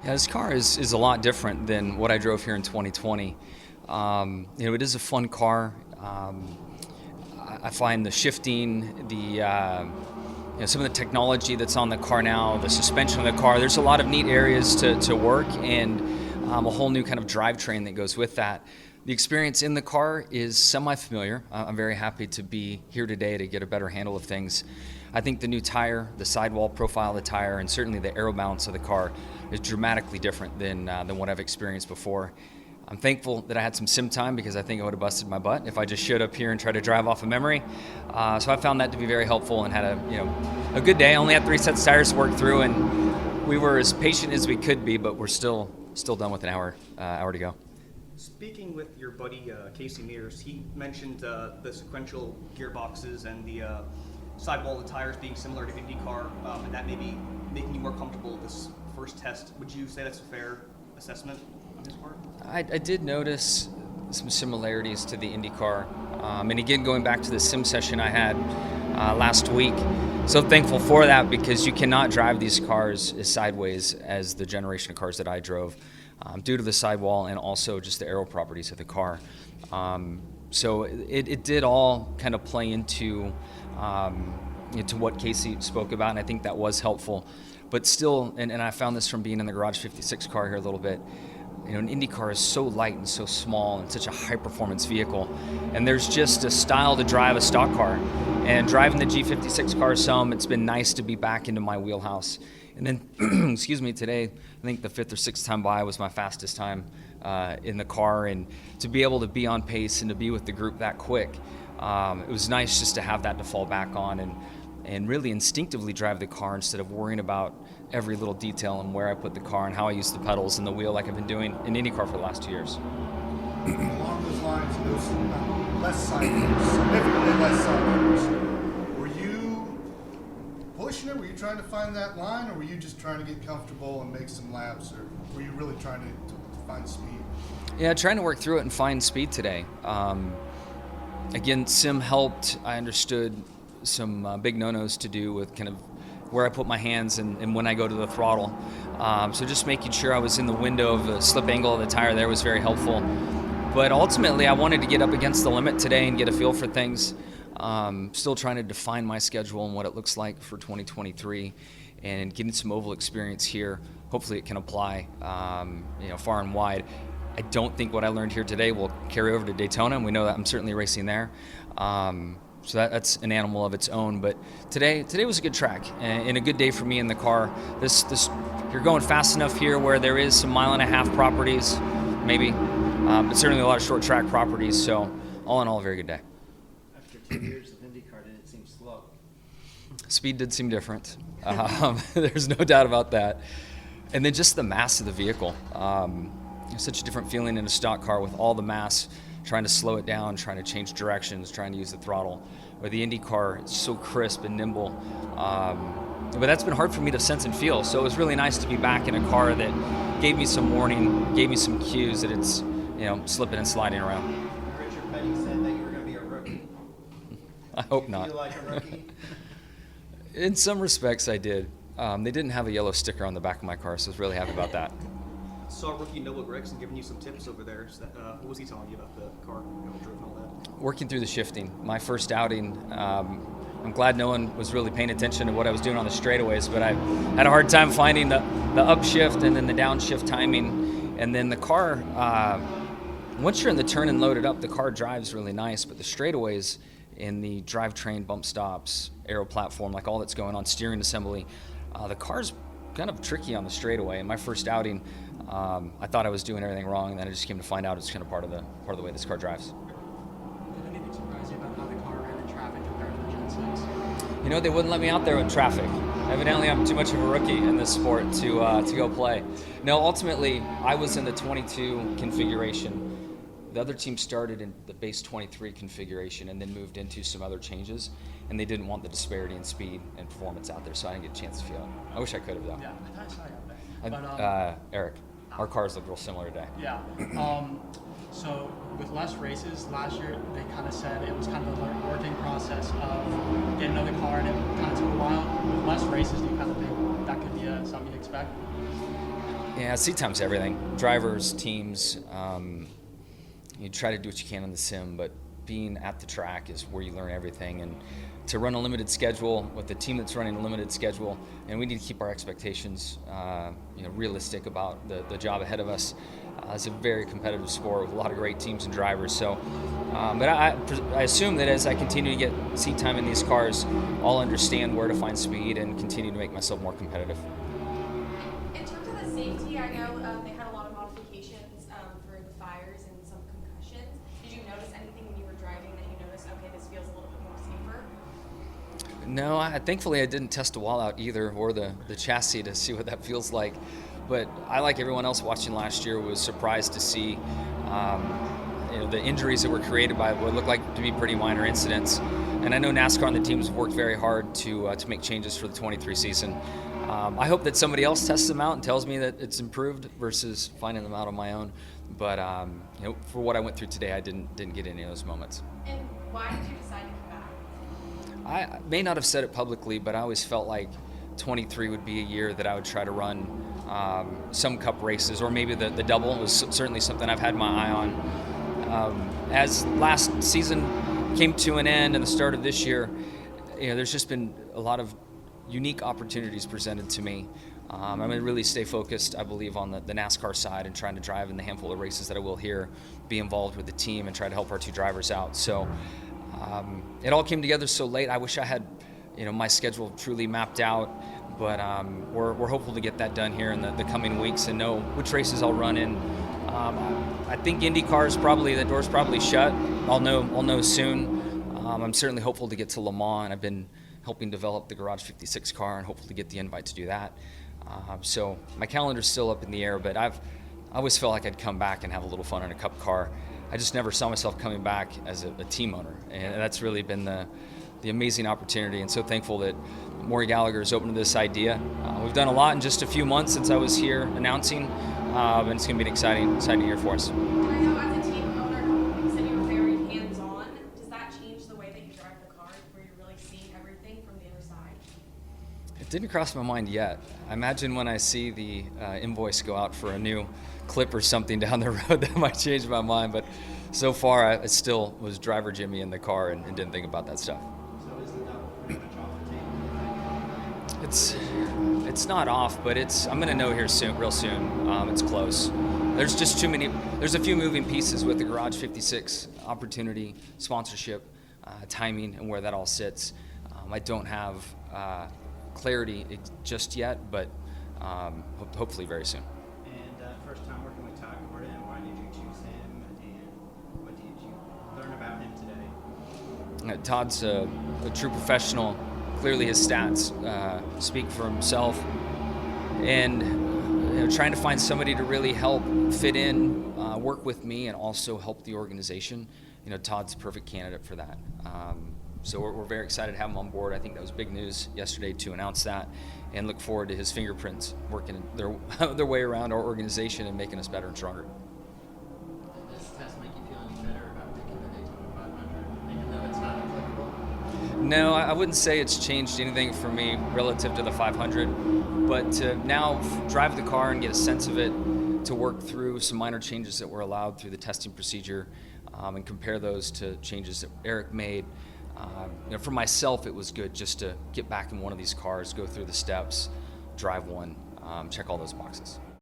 Yeah, this car is a lot different than what I drove here in 2020. It is a fun car. I find the shifting, some of the technology that's on the car now, the suspension of the car, there's a lot of neat areas to work, and a whole new kind of drivetrain that goes with that. The experience in the car is semi-familiar. I'm very happy to be here today to get a better handle of things. I think the new tire, the sidewall profile of the tire, and certainly the aero balance of the car is dramatically different than what I've experienced before. I'm thankful that I had some sim time because I think I would have busted my butt if I just showed up here and tried to drive off of memory. So I found that to be very helpful and had a good day. I only had 3 sets of tires to work through, and we were as patient as we could be, but we're still done with an hour to go. Speaking with your buddy Casey Mears, he mentioned the sequential gearboxes and the sidewall of the tires being similar to IndyCar, and that may be making you more comfortable this first test. Would you say that's a fair assessment on his part? I did notice some similarities to the IndyCar, and again, going back to the sim session I had last week, so thankful for that because you cannot drive these cars as sideways as the generation of cars that I drove, due to the sidewall and also just the aero properties of the car. So it did all kind of play into what Casey spoke about, and I think that was helpful. But still, and I found this from being in the Garage 56 car here a little bit, an Indy car is so light and so small and such a high-performance vehicle, and there's just a style to drive a stock car. And driving the G56 car some, it's been nice to be back into my wheelhouse. And then, excuse me, today, I think the 5th or 6th time by was my fastest time in the car, and to be able to be on pace and to be with the group that quick, it was nice just to have that to fall back on and really instinctively drive the car instead of worrying about every little detail and where I put the car and how I use the pedals and the wheel like I've been doing in IndyCar for the last 2 years. Along those lines, those less side numbers, significantly less side numbers, were you pushing it? Were you trying to find that line, or were you just trying to get comfortable and make some laps, or were you really trying to find speed? Yeah, trying to work through it and find speed today. Again, sim helped. I understood some big no-nos to do with kind of where I put my hands and when I go to the throttle. So just making sure I was in the window of the slip angle of the tire there was very helpful. But ultimately, I wanted to get up against the limit today and get a feel for things. Still trying to define my schedule and what it looks like for 2023, and getting some oval experience here. Hopefully it can apply far and wide. I don't think what I learned here today will carry over to Daytona, and we know that I'm certainly racing there. So that's an animal of its own. But today was a good track and a good day for me in the car. This you're going fast enough here where there is some 1.5 mile properties, maybe, but certainly a lot of short track properties. So all in all, a very good day. After 2 years of IndyCar, did it seem slow? Speed did seem different. There's no doubt about that. And then just the mass of the vehicle. Such a different feeling in a stock car with all the mass, trying to slow it down, trying to change directions, trying to use the throttle. Where the Indy car is so crisp and nimble. But that's been hard for me to sense and feel. So it was really nice to be back in a car that gave me some warning, gave me some cues that it's slipping and sliding around. Richard Petty said that you were going to be a rookie. I hope Do you not. feel like a rookie? In some respects, I did. They didn't have a yellow sticker on the back of my car, so I was really happy about that. Saw rookie Noah Gragson giving you some tips over there. So what was he telling you about the car, driven all that? Working through the shifting. My first outing, I'm glad no one was really paying attention to what I was doing on the straightaways, but I had a hard time finding the upshift and then the downshift timing. And then the car, once you're in the turn and loaded up, the car drives really nice, but the straightaways in the drivetrain, bump stops, aero platform, like all that's going on, steering assembly, the car's kind of tricky on the straightaway. In my first outing, I thought I was doing everything wrong, and then I just came to find out it's kind of part of the way this car drives. Did anything surprise you about how the car ran in traffic compared to the Gen 6? They wouldn't let me out there in traffic. Evidently, I'm too much of a rookie in this sport to go play. No, ultimately, I was in the 22 configuration. The other team started in the base 23 configuration and then moved into some other changes, and they didn't want the disparity in speed and performance out there, so I didn't get a chance to feel it. I wish I could have, though. Yeah, I thought I saw you out there. But, Eric, our cars look real similar today. yeah. So with less races last year, they kind of said it was kind of a working process of getting another car, and it kind of took a while. With less races, do you kind of think that could be something you expect? Yeah, seat time's everything. Drivers, teams, you try to do what you can on the sim, but being at the track is where you learn everything. And to run a limited schedule with a team that's running a limited schedule, and we need to keep our expectations, realistic about the job ahead of us. It's a very competitive sport with a lot of great teams and drivers. So, but I assume that as I continue to get seat time in these cars, I'll understand where to find speed and continue to make myself more competitive. In terms of the safety, I know they had a lot of modifications for the fires and some concussions. Did you notice anything when you were driving that you noticed, okay, this feels a little bit more safer? No, thankfully I didn't test the wall out either, or the chassis to see what that feels like. But I, like everyone else watching last year, was surprised to see the injuries that were created by what looked like to be pretty minor incidents. And I know NASCAR and the teams have worked very hard to make changes for the 23 season. I hope that somebody else tests them out and tells me that it's improved versus finding them out on my own. But for what I went through today, I didn't get any of those moments. And why did you decide to come back? I may not have said it publicly, but I always felt like 23 would be a year that I would try to run some Cup races, or maybe the double was certainly something I've had my eye on. As last season came to an end and the start of this year, there's just been a lot of unique opportunities presented to me. I'm going to really stay focused, I believe, on the NASCAR side and trying to drive in the handful of races that I will here, be involved with the team and try to help our two drivers out. So it all came together so late. I wish I had my schedule truly mapped out, but we're hopeful to get that done here in the coming weeks and know which races I'll run in. I think IndyCar is the door's probably shut. I'll know soon. I'm certainly hopeful to get to Le Mans, and I've been helping develop the Garage 56 car and hopefully get the invite to do that. So my calendar's still up in the air, but I always felt like I'd come back and have a little fun in a Cup car. I just never saw myself coming back as a team owner, and that's really been the amazing opportunity, and so thankful that Maury Gallagher is open to this idea. We've done a lot in just a few months since I was here announcing, and it's going to be an exciting year for us. And I know as a team owner, you said you were very hands-on. Does that change the way that you drive the car, where you're really seeing everything from the other side? It didn't cross my mind yet. I imagine when I see the invoice go out for a new clip or something down the road, that might change my mind, but so far I still was driver Jimmy in the car and didn't think about that stuff. So is the double pretty much off the table? It's not off, but I'm going to know here real soon. It's close. There's just too many. There's a few moving pieces with the Garage 56 opportunity, sponsorship, timing, and where that all sits. I don't have clarity just yet, but hopefully very soon. And first time working with Todd Gordon, why did you choose him, and what did you learn about him today? Todd's a true professional. Clearly his stats speak for himself. And trying to find somebody to really help fit in, work with me, and also help the organization, Todd's a perfect candidate for that. So we're very excited to have him on board. I think that was big news yesterday to announce that, and look forward to his fingerprints working their way around our organization and making us better and stronger. Does this test make you feel any better about making the Daytona 500, even though it's not applicable? No, I wouldn't say it's changed anything for me relative to the 500, but to now drive the car and get a sense of it, to work through some minor changes that were allowed through the testing procedure, and compare those to changes that Eric made. For myself, it was good just to get back in one of these cars, go through the steps, drive one, check all those boxes.